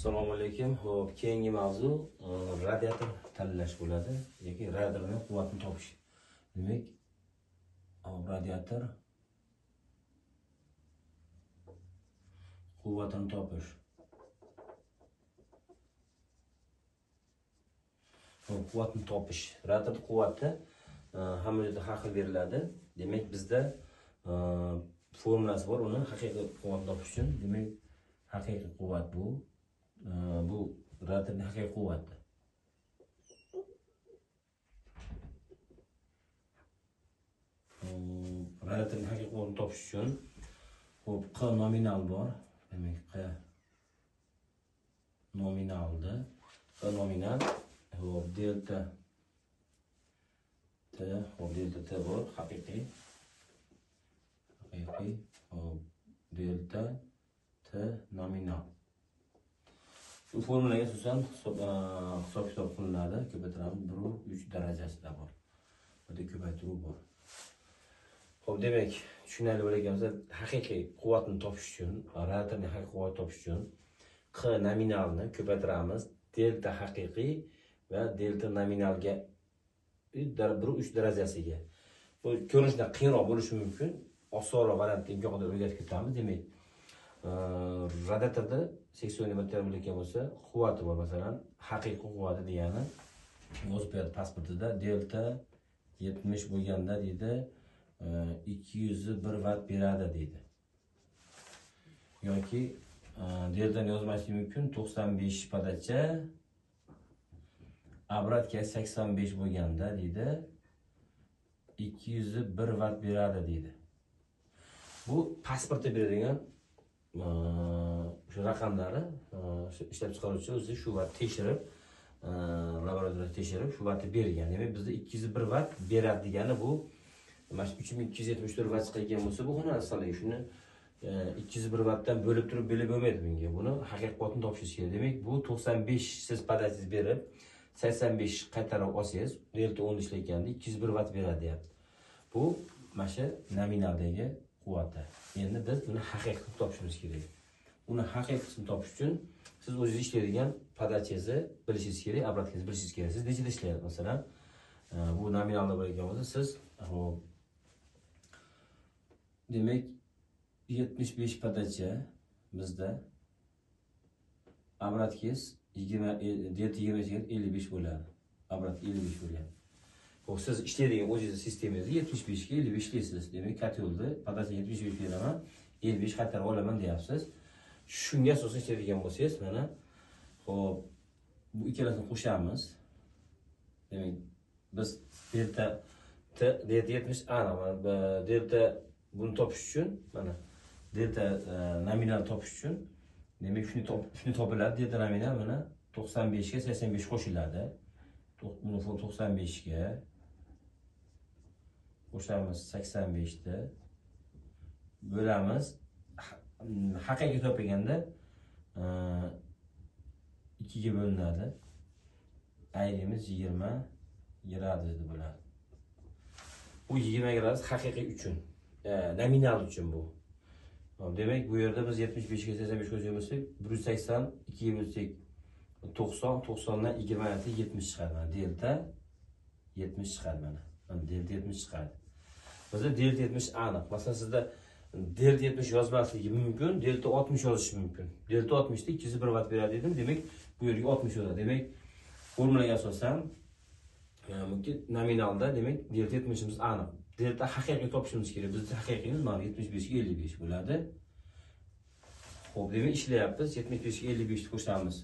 Assalomu alaykum. Xo'p, keyingi mavzu radiator tanlash bo'ladi yoki radiatorning quvvatini topish. Demak, radiator quvvatini topish. Quvvatni topish. Radiator quvvati hamma yerda har xil beriladi. Demak, bizda formulasi bor, uni haqiqiy quvvatni topish uchun. Demak, haqiqiy quvvat bu radiatorning haqiqiy quvvati. Radiatorning haqiqiy quvvatini topish uchun Q nominal bor. Demak, Q nominalda Q nominal delta T bor, haqiqiy delta T nominal. Shu formulaga asosan hisob qilinadi. Ko'paytiramiz 1/3 darajasida bor. Bunda ko'paytiruv bor. Xo'p, demak, tushunarli bo'lgan bo'lsa, haqiqiy quvvatni topish uchun, radiatorning haqiqiy quvvatini topish uchun Q nominalni ko'paytiramiz delta haqiqiy va delta nominalga 1/3 darajasiga. Bu ko'rinishda qiyinroq bo'lishi mumkin. Osonroq variantda imkon qadar o'rgatib ketamiz. Demak, radiatorda seksionniy material bo'lgan bo'lsa, quvvati bor. Masalan, haqiqiy quvvati degani velosiped pasportida delta 70 bo'lganda deydi, 201 watt beradi deydi. Yoki deltani yozmaslik mumkin, 95 padacha obratga 85 bo'lganda deydi, 201 watt beradi deydi. Bu pasportda berilgan shu raqamlari ishlab chiqaruvchi o'zi shu vat tekshirib, laboratoriyada tekshirib shu vatni bergan. Demak, bizda 201 watt beradi degani bu mana 3274 watt chiqadigan bo'lsa, bu xonasizligi shuni 201 wattdan bo'lib turib belib bo'lmaydi bunga. Buni haqiqiy quvvatini topishingiz kerak. Demak, bu 95 siz padachingiz berib 85 qaytarib olsangiz, delta 10 ishlayotganda 201 watt beradi deyapti. Bu mana shu nominaldagi quvvati. Endi biz buni haqiqiy topishimiz kerak. Uni haqiqiysini topish uchun siz o'zingiz ishlaydigan padachingizni bilishingiz kerak, obratkingizni bilishingiz kerak. Siz nechida ishlayapsiz? Masalan, bu nominalda bo'lgan bo'lsa, siz demak 75 padacha bizda obratkingiz 20 delta 55 bo'ladi. Obrat 55 bo'ladi. Xo'p, siz ishlaydigan o'zingiz sistemangizni 75 ga 55 ishlaysiz. Demak, katyolda padacha 75 beraman, 55 qaytarib olaman deyapsiz. Shunga asosan ishlaydigan bo'lsangiz, mana xo'p, bu ikkalasini qo'shamiz. Demak, biz delta T delta 70 aniq. Delta buni topish uchun, mana delta nominal topish uchun, demak, shuni topiladi. Delta nominal mana 95 ga 85 qo'shiladi. Buni 95 ga qo'shamiz 85 da bo'lamiz. Haqiqiy topganda 2 ga bo'linadi. Ayrimiz 20 gradusda bo'ladi. Bu 20 gradus haqiqiy uchun, nominal uchun bu. Demak, bu yerda biz 75 ga 85 qo'shgan bo'lsak, 180 2 ga bo'lsak 90, 90dan 20 70 chiqadi. Mana delta 70 chiqadi mana. Mana delta 70 chiqadi. Bizda delta 70 aniq. Masalan, sizda delta 70 yozmasligi mumkin, delta 60 yozish mumkin. Delta 60 da 201 watt beradi dedim. Demak, bu yerga 60 yozadi. Demak, formulaga asosan mumkin nominalda, demak, delta 70imiz aniq. Delta haqiqiy topishimiz kerak. Bizda haqiqiyimiz mana 75 ga 55 bo'ladi. Xo'p, demak, ishlayapmiz. 75 ga 55 ni qo'shamiz.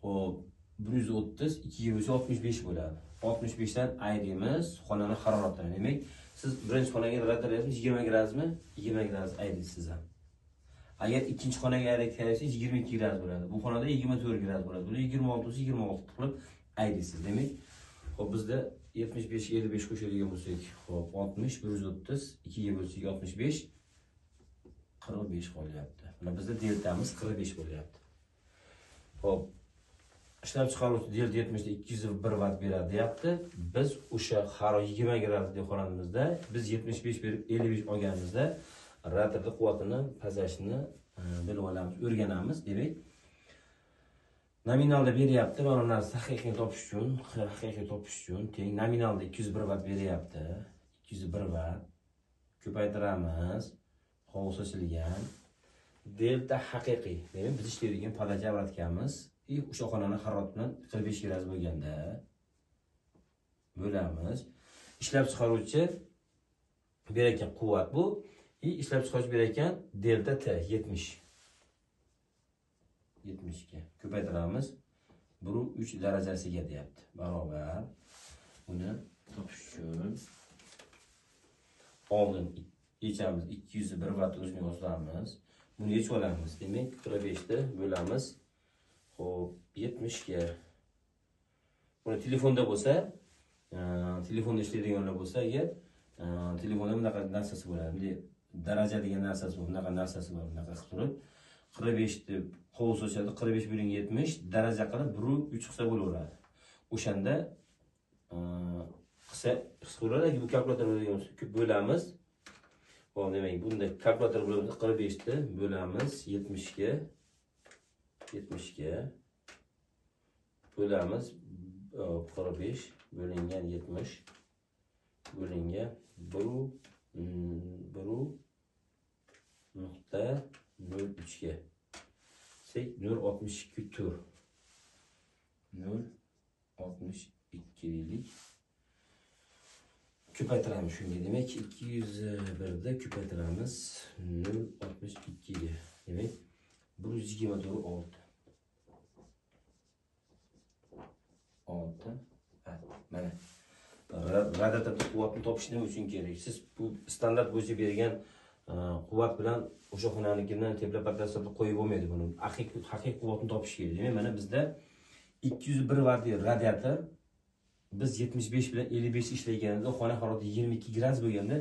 Xo'p, 130 2 ga bo'lsa 65 bo'ladi. 65 dan ayrimiz xonani haroratini. Demak, siz birinchi xonaga radiator yozsangiz 20 gradusmi? 20 gradus ayrisiz ham. Agar ikkinchi xonaga ayrayotsangiz 22 gradus bo'ladi. Bu xonada 24 gradus bo'ladi. Buni 26 bo'lsa 26 qilib ayrisiz. Demak, xo'p, bizda 75 ga 55 qo'shadigan bo'lsak, xo'p, 60 130 2 ga bo'lsak 65 45 qolyapti. Mana bizda deltamiz 45 bo'lyapti. Xo'p, ishlab chiqaruvchi delta 70 da 201 watt beradi deyapti. Biz o'sha haro 20 gradusli xonamizda biz 75 berib 55 olganimizda radiatorning quvvatini, pasajini bilib olamiz, o'rganamiz. Demak, Nominalda beryapti. Mana bu narsa haqiqiy topish uchun teng nominalda 201 watt beryapti. 201 watt. Ko'paytiramiz. Hovuz ochilgan. Delta haqiqiy. Demak, biz ishlaydigan podacha obratganmiz. O'sha xonani haroratini 45 gradus bo'lganda bo'lamiz. Ishlab chiqaruvchi berayotgan quvvat bu. Ishlab chiqaruvchi berayotgan delta T 70. 70 ga ko'paytiramiz. 1.3 darajasiga deyapti. Barobar. Buni topish uchun oldin yechamiz. 201 watt o'zini yozamiz. Buni yechib olamiz. Demak, 45 da bo'lamiz. Xo'p, 70 ga. Buni telefonda bo'lsa, telefonda ishlaydiganlar bo'lsa, agar telefonda bunaqa narsasi bo'ladi. Daraja degan narsasi bor, bunaqa narsasi bor, bunaqa qilib turib 45 deb hovuz ochadi, 45 bo'ling 70 daraja qilib 1.3 qilsa bo'laveradi. O'shanda qilsa bo'ladi. Bu kalkulyator bo'lamiz. Hop, demak, bunda kalkulyator bo'lamiz. 45 da bo'lamiz 70 ga. 70 ga bo'lamiz 45 bo'lingan 70 bo'lingan 1.03 ga. 0.62 tur. 0.62 deylik. Ko'paytiramiz shunga. Demak, 201 da ko'paytiramiz 0.62 ga. Demak, 124 6. Mana. Radiator quvvatni topishning uchun kerak. Siz bu standart bo'yicha bergan quvvat bilan o'sha xonanikidan teplab patlashni qo'yib bo'lmaydi buni. Haqiqiy quvvatni topish kerak. Demak, mana bizda 201 watt radiator biz 75 bilan 55 ishlaganimizda xona harorati 22 gradus bo'lganda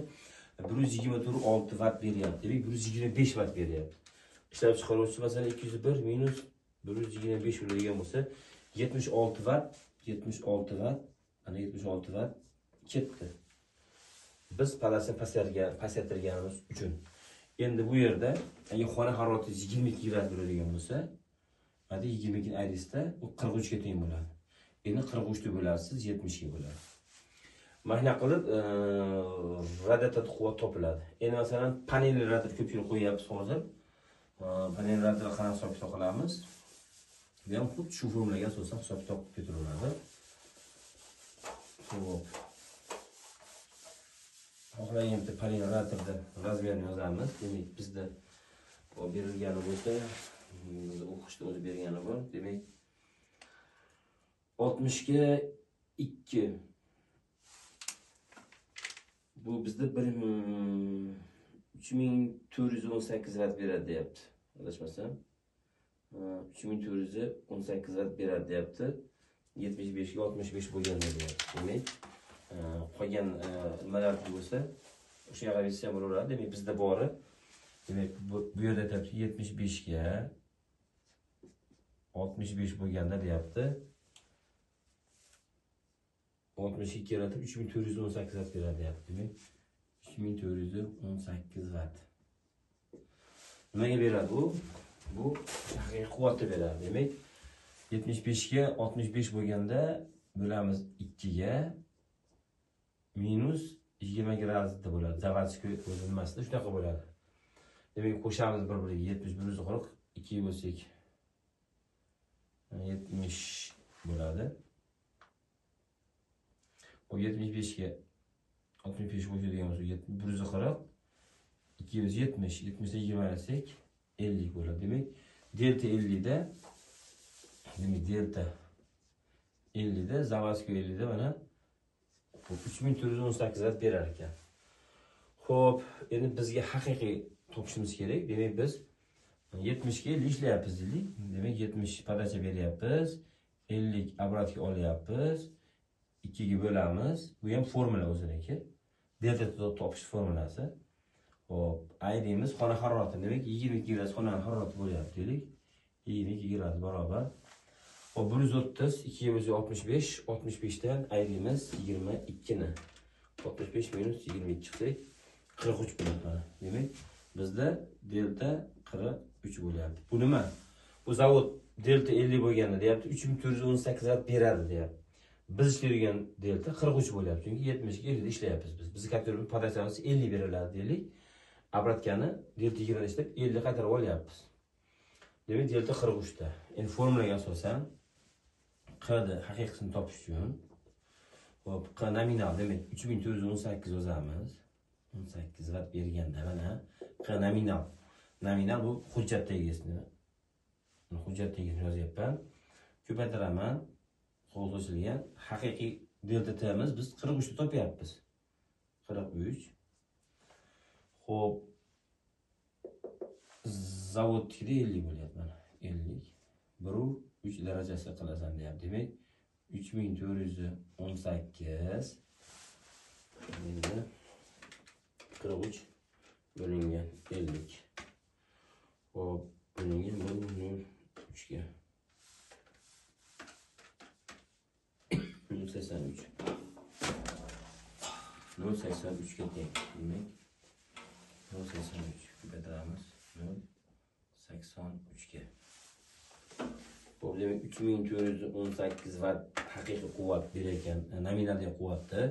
124 watt beryapti. Demak, 125 watt beryapti. Ishlab chiqaruvchi masalan 201 minus 125 bo'ladigan bo'lsa 76 watt, 76 watt, ana 76 watt ketdi. Biz palasini pasaytirganimiz uchun. Endi bu yerda agar xona harorati 22 gradus bo'ladigan bo'lsa, mana 22 ni ayrasida u 43 ga teng bo'ladi. Endi 43 ni bo'lasiz 70 ga bo'ladi. Mana qilib radiator quvvat topiladi. Endi masalan panel radiator ko'pchilik qo'yapmiz hozir. Panel radiator qanaqa hisob-kitob qilamiz? Bu ham xuddi shu formulaga asosan hisob-kitob keltiriladi. Xo'p. Xohlagan bitta panel radiatorda razmerini yozamiz. Demak, bizda bu berilgani bo'lsa, biz o'qishda o'zi bergani bor. Demak, 60 ga 2. Bu bizda 3418 watt beradi deyapti. Adashmasam. 3418 watt beradi deyapti. 75 ga 65 bo'lganda deyapti. Demak, qolgan nimalar bo'lsa, o'sha yerga bersa bo'laveradi. Demak, bizda bori. Demak, bu yerda aytibdi 75 ga 65 bo'lganda deyapti. 62 yaratib 3418 watt beradi deyapti. Demak, 3418 watt. Nimaga beradi bu? Bu haqiqiy quvvatni beradi. Demak, 75 ga 65 bo'lganda bo'lamiz 2 ga minus 20 gradusda bo'ladi. Zavatskiy o'zi nimasida shunaqa bo'ladi. Demak, qo'shamiz bir-biriga 71 40 2 bo'lsak 70 bo'ladi. O 75 ga 65 qo'shadigan bo'lsa 140 270 70 ga 20 arasak 50 bo'ladi. Demak, delta 50 da demak delta 50 da Zavatskiy 50 da mana 3418 watt berar ekan. Xo'p, endi bizga haqiqiy topishimiz kerak. Demak, biz 70 ga 50 ishlayapmiz deylik. Demak, 70 podacha beryapmiz. 50 obratga olyapmiz. 2 ga bo'lamiz. Bu ham formula o'ziniki. Delta topish formulasi. Hop, ay deymiz xona harorati. Demak, 22 gradus xona harorati bo'lyapti deylik. 22 gradus barobar. Hop, 130 2 ga 65, 65 dan ayrimiz 22 ni. 65 minus 22 chiqsak 43 bo'ladi. Demak, bizda delta 43 bo'lyapti. Bu nima? Bu zavod delta 50 bo'lganda deyapti, 3418 vat beradi deyapti. Biz ishlaydigan delta 43 bo'lyapti. Chunki 70 ga 50 ishlayapmiz biz. Bizning kapitamiz podachamiz 50 beriladi deylik. Obratkani delta 20 ishlab 50 qaytarib olyapmiz. Demak, delta 43 ta. Endi formulaga asosan q ni haqiqiysini topish uchun hop, q nominal demak 3418 yozamiz. 18 vat berganda mana q nominal. Nominal bu hujjatdagisini. Hujjatdagisini yozyapman. Ko'paytiraman. Qo'shilgan haqiqiy delta t'miz biz 43 ni topyapmiz. 43. Xo'p. Zavodnikida 50 bo'lyapti mana. 50. 1/3 darajasi qilasan deyapti. Demak, 3418 endi 43 bo'lingan 50. Xo'p, bo'lingan 1/3 ga 0.83 0.83 ga teng. Demak, 0.83 ko'paytiramiz 0.83 ga. Bu demak 3418 vat haqiqiy quvvat berayotgan nominal quvvatni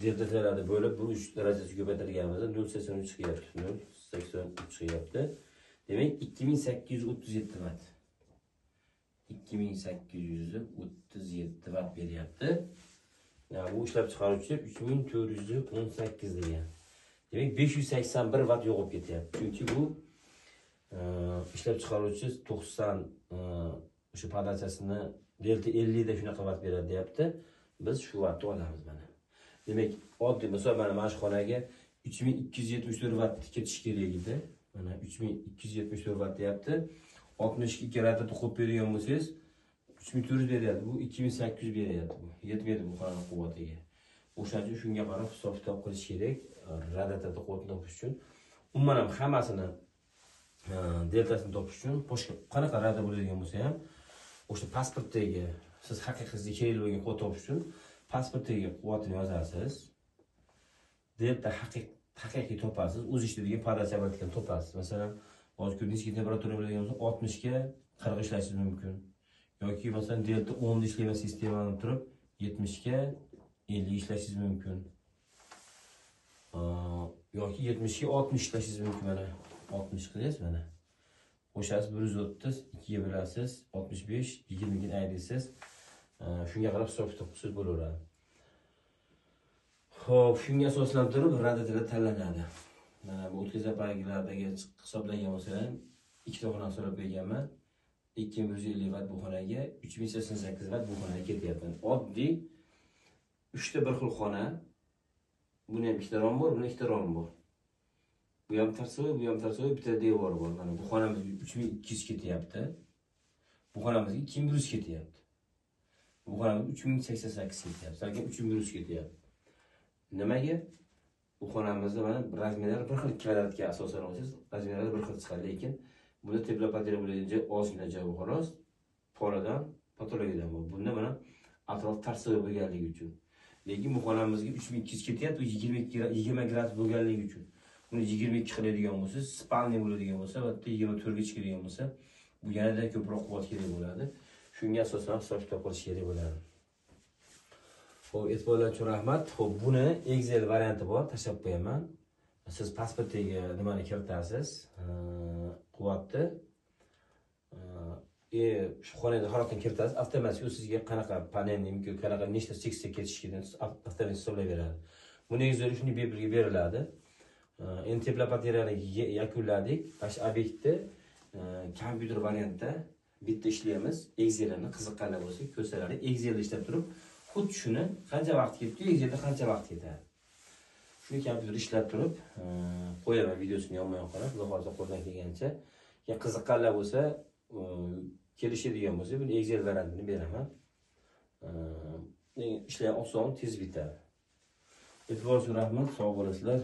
delta t'larni bo'lib 1/3 darajasi ko'paytirganimizda 0.83 chiqyapti. 0.83 chiqyapti. Demak 2837 vat. 2837 vat beryapti. Yani bu ishlab chiqaruvchi 3418 degan. Demak 581 vat yo'qolib ketyapti. Chunki bu ishlab chiqaruvchi 90 o'sha podachasini delta 50 da shunaqa vat beradi deyapti. Biz shu vatni olamiz mana. Demak, oddiy misol mana shu xonaga 3274 vat ketish kerak edi. Mana 3274 vat deyapti. 62 radda qo'yib bergan bo'lsangiz 3400 beryapti. Bu 2800 beryapti bu. Yetmaydi bu xona quvvatiga. O'shaning uchun shunga qarab hisob-kitob qilish kerak. Radda quvvatni topish uchun. Umuman ham hammasini deltasini topish uchun boshqa qanaqa radda bo'ladigan bo'lsa ham, o'sha pasportdagi siz haqiqiy kerak bo'lgan quvvat topish uchun pasportdagi quvvatini yozasiz. Delta haqiqiy topasiz. O'zi ishlaydigan podacha bilan topasiz. Masalan, hozir kunning temperatura bo'ladigan bo'lsa 60 ga 40 ishlashingiz mumkin. Yoki masalan delta 10 da ishlayman sistemani turib 70 ga 50 ishlashingiz mumkin. Yoki 70 ga 60 ishlashingiz mumkin mana. 60 qilyapsiz mana. Qo'shasiz 130, 2 ga bo'lasiz, 65, 20 ga ayirasiz. Shunga qarab hisob-kitob qilsangiz bo'laveradi. Xo'p, shunga asoslantirib raddalar tanlanadi. Mana bu o'tkazar belgilaridagi hisoblangan bo'lsa ham ikkita xona so'rab berganman. 2150 vat bu xonaga, 3088 vat bu xonaga ketyapti. Oddiy 3 ta bir xil xona. Buni ham ikkita rom bor, buni ikkita rom bor. Bu ham tarsoy, bu ham tarsoy, bitta devor bor. Mana bu xonamizga 3200 ketyapti. Bu xonamizga 2100 ketyapti. Bu xonamizga 3088 ketyapti. Salkam 3100 ketyapti. Nimaga? Bu xonamizda mana razmerlar bir xil kvadratga asosan olsangiz, razmerlar bir xil chiqadi, lekin bunda teplopatera bo'ladigan ozgina joy xolos, poladan, patologiyadan bor. Bunda mana atrof tarsoy bo'lganligi uchun. Lekin bu xonamizga 3200 ketyapti, 20 gradus bo'lganligi uchun. Buni 22 qiladigan bo'lsa, spalniy bo'ladigan bo'lsa, va 24 ga chiqadigan bo'lsa, bu yanada ko'proq quvvat kerak bo'ladi. Shunga asosan hisob-kitob qilish kerak bo'ladi. Xo'p, e'tiborlar uchun rahmat. Xo'p, buni Excel varianti bor, tashlab qo'yaman. Siz pasportiga nimani kiritasiz? Quvvatni. Shu xonaga harokatni kiritasiz, avtomatik sizga qanaqa panelni yoki qanaqa nechta seksiya ketishini avtomatik hisoblayveradi. Buni Excel shunday bepulga beriladi. Endi teplopateralarni yakunladik. Shu obyektni kompyuter variantda bitta ishlaymiz. Excelni qiziqqanlar bo'lsa, ko'rsalar, Excelda ishlab turib, xuddi shuni qancha vaqt ketdi, Excelda qancha vaqt ketadi. Shuni kompyuter ishlab turib, qo'yaman videosini yonma-yon qarab, xudo xolisa qo'ldan kelgancha. Qiziqqanlar bo'lsa, kelishadigan bo'lsa, buni Excel variantini beraman. Ishlay oson, tez bitadi. E'tiborga rahmat, sog' bo'lasizlar.